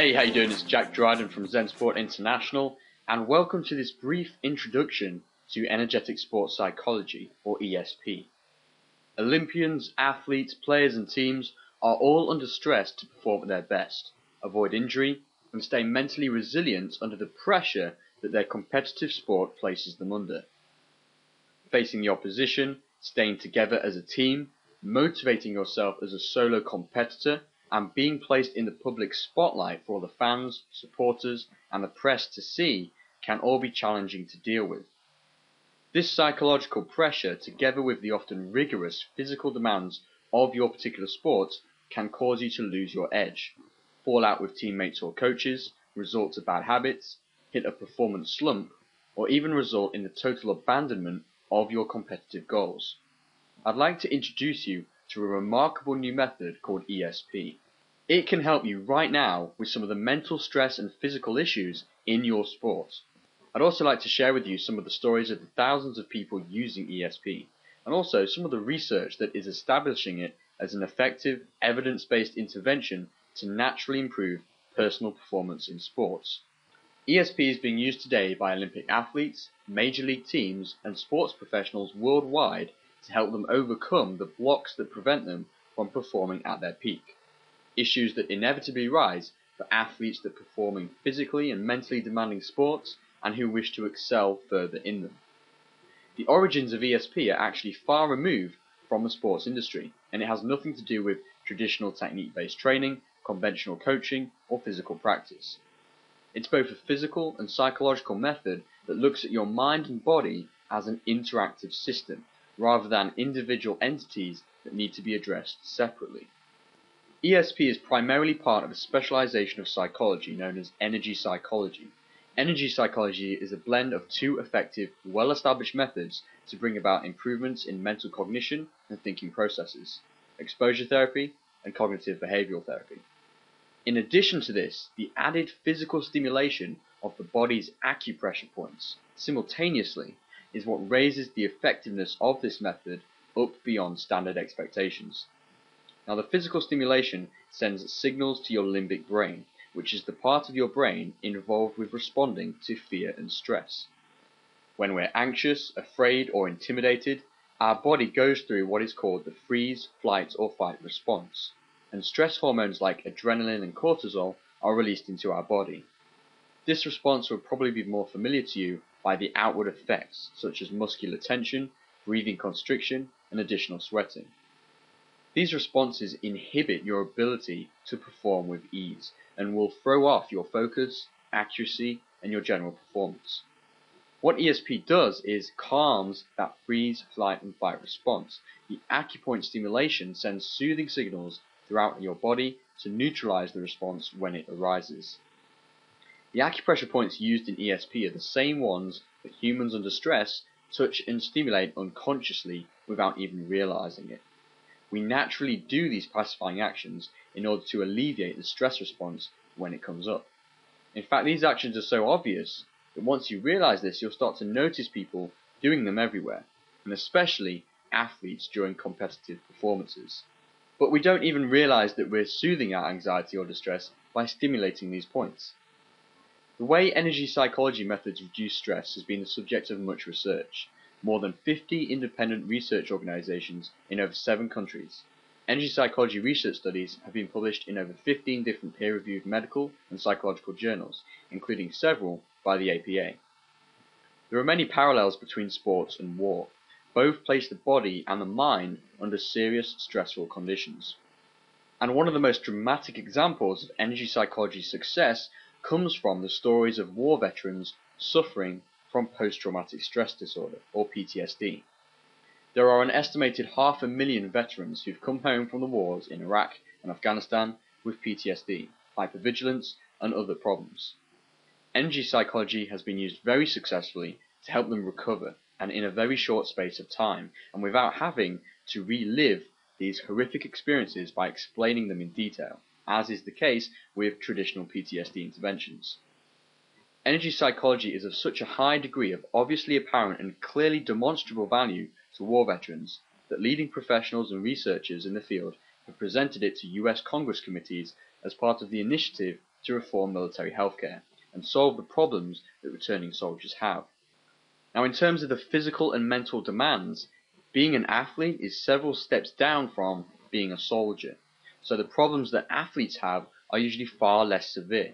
Hey, how you doing? It's Dryden from Zensport International, and welcome to this brief introduction to energetic sports psychology, or ESP. Olympians, athletes, players and teams are all under stress to perform at their best, avoid injury, and stay mentally resilient under the pressure that their competitive sport places them under. Facing the opposition, staying together as a team, motivating yourself as a solo competitor, and being placed in the public spotlight for all the fans, supporters, and the press to see can all be challenging to deal with. This psychological pressure, together with the often rigorous physical demands of your particular sport, can cause you to lose your edge, fall out with teammates or coaches, resort to bad habits, hit a performance slump, or even result in the total abandonment of your competitive goals. I'd like to introduce you to a remarkable new method called ESP. It can help you right now with some of the mental stress and physical issues in your sport. I'd also like to share with you some of the stories of the thousands of people using ESP, and also some of the research that is establishing it as an effective, evidence-based intervention to naturally improve personal performance in sports. ESP is being used today by Olympic athletes, major league teams, and sports professionals worldwide to help them overcome the blocks that prevent them from performing at their peak. Issues that inevitably rise for athletes that perform in physically and mentally demanding sports and who wish to excel further in them. The origins of ESP are actually far removed from the sports industry, and it has nothing to do with traditional technique-based training, conventional coaching, or physical practice. It's both a physical and psychological method that looks at your mind and body as an interactive system, rather than individual entities that need to be addressed separately. ESP is primarily part of a specialization of psychology known as energy psychology. Energy psychology is a blend of two effective, well-established methods to bring about improvements in mental cognition and thinking processes: exposure therapy and cognitive behavioral therapy. In addition to this, the added physical stimulation of the body's acupressure points simultaneously is what raises the effectiveness of this method up beyond standard expectations. Now, the physical stimulation sends signals to your limbic brain, which is the part of your brain involved with responding to fear and stress. When we're anxious, afraid, or intimidated, our body goes through what is called the freeze, flight, or fight response, and stress hormones like adrenaline and cortisol are released into our body. This response will probably be more familiar to you by the outward effects, such as muscular tension, breathing constriction, and additional sweating. These responses inhibit your ability to perform with ease and will throw off your focus, accuracy, and your general performance. What ESP does is calms that freeze, flight, and fight response. The acupoint stimulation sends soothing signals throughout your body to neutralize the response when it arises. The acupressure points used in ESP are the same ones that humans under stress touch and stimulate unconsciously without even realizing it. We naturally do these pacifying actions in order to alleviate the stress response when it comes up. In fact, these actions are so obvious that once you realize this, you'll start to notice people doing them everywhere, and especially athletes during competitive performances. But we don't even realize that we're soothing our anxiety or distress by stimulating these points. The way energy psychology methods reduce stress has been the subject of much research. More than 50 independent research organizations in over 7 countries. Energy psychology research studies have been published in over 15 different peer-reviewed medical and psychological journals, including several by the APA. There are many parallels between sports and war. Both place the body and the mind under serious, stressful conditions. And one of the most dramatic examples of energy psychology success comes from the stories of war veterans suffering from post-traumatic stress disorder, or PTSD. There are an estimated 500,000 veterans who've come home from the wars in Iraq and Afghanistan with PTSD, hypervigilance, and other problems. Energy psychology has been used very successfully to help them recover, and in a very short space of time, and without having to relive these horrific experiences by explaining them in detail, as is the case with traditional PTSD interventions. Energy psychology is of such a high degree of obviously apparent and clearly demonstrable value to war veterans that leading professionals and researchers in the field have presented it to US Congress committees as part of the initiative to reform military healthcare and solve the problems that returning soldiers have. Now, in terms of the physical and mental demands, being an athlete is several steps down from being a soldier, so the problems that athletes have are usually far less severe.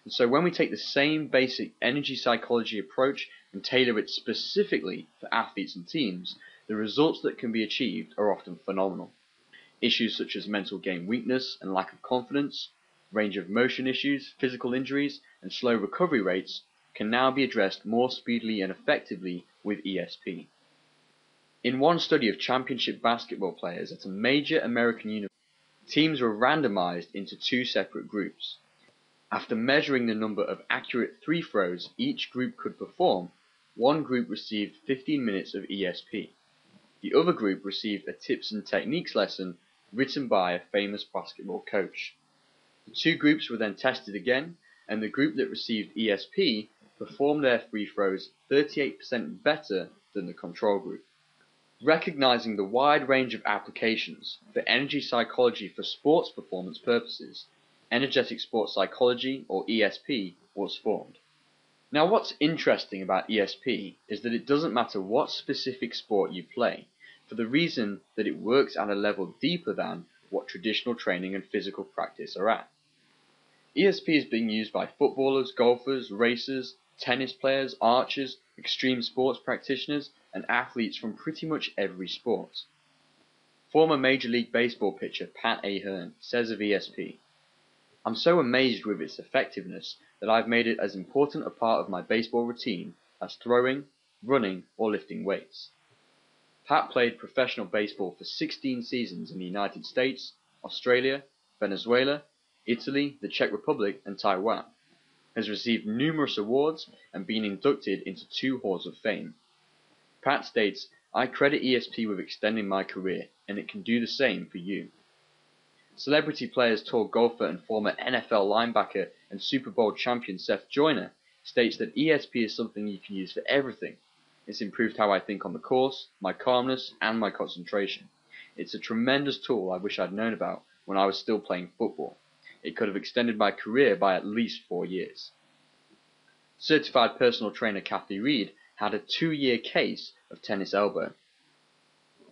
And so when we take the same basic energy psychology approach and tailor it specifically for athletes and teams, the results that can be achieved are often phenomenal. Issues such as mental game weakness and lack of confidence, range of motion issues, physical injuries, and slow recovery rates can now be addressed more speedily and effectively with ESP. In one study of championship basketball players at a major American university, teams were randomized into two separate groups. After measuring the number of accurate free throws each group could perform, one group received 15 minutes of ESP. The other group received a tips and techniques lesson written by a famous basketball coach. The two groups were then tested again, and the group that received ESP performed their free throws 38% better than the control group. Recognizing the wide range of applications for energy psychology for sports performance purposes, Energetic Sports Psychology, or ESP, was formed. Now, what's interesting about ESP is that it doesn't matter what specific sport you play, for the reason that it works at a level deeper than what traditional training and physical practice are at. ESP is being used by footballers, golfers, racers, tennis players, archers, extreme sports practitioners, and athletes from pretty much every sport. Former Major League Baseball pitcher Pat Ahern says of ESP, "I'm so amazed with its effectiveness that I've made it as important a part of my baseball routine as throwing, running, or lifting weights." Pat played professional baseball for 16 seasons in the United States, Australia, Venezuela, Italy, the Czech Republic, and Taiwan, has received numerous awards and been inducted into 2 Halls of Fame. Pat states, "I credit ESP with extending my career, and it can do the same for you." Celebrity players, tour golfer and former NFL linebacker and Super Bowl champion Seth Joyner states that ESP is something you can use for everything. It's improved how I think on the course, my calmness, and my concentration. It's a tremendous tool I wish I'd known about when I was still playing football. It could have extended my career by at least 4 years. Certified personal trainer Kathy Reed had a 2-year case of tennis elbow.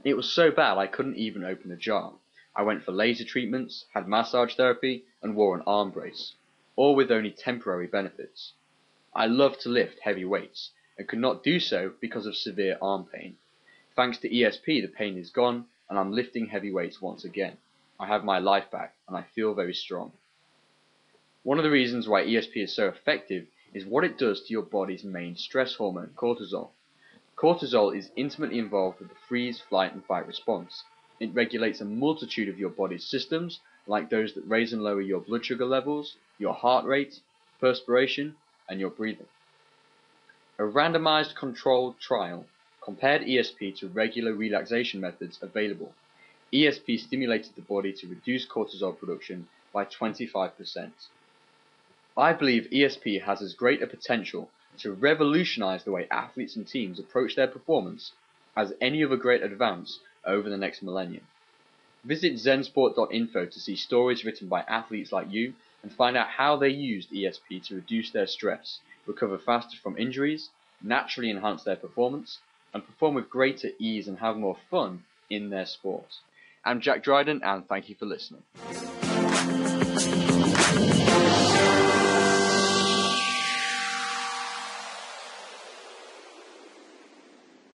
It was so bad I couldn't even open a jar. I went for laser treatments, had massage therapy, and wore an arm brace, all with only temporary benefits. I love to lift heavy weights, and could not do so because of severe arm pain. Thanks to ESP, the pain is gone, and I'm lifting heavy weights once again. I have my life back, and I feel very strong. One of the reasons why ESP is so effective is what it does to your body's main stress hormone, cortisol. Cortisol is intimately involved with the freeze, flight, and fight response. It regulates a multitude of your body's systems, like those that raise and lower your blood sugar levels, your heart rate, perspiration, and your breathing. A randomized controlled trial compared ESP to regular relaxation methods available. ESP stimulated the body to reduce cortisol production by 25%. I believe ESP has as great a potential to revolutionize the way athletes and teams approach their performance as any other great advance over the next millennium. Visit Zensport.info to see stories written by athletes like you and find out how they used ESP to reduce their stress, recover faster from injuries, naturally enhance their performance, and perform with greater ease and have more fun in their sport. I'm Jack Dryden, and thank you for listening.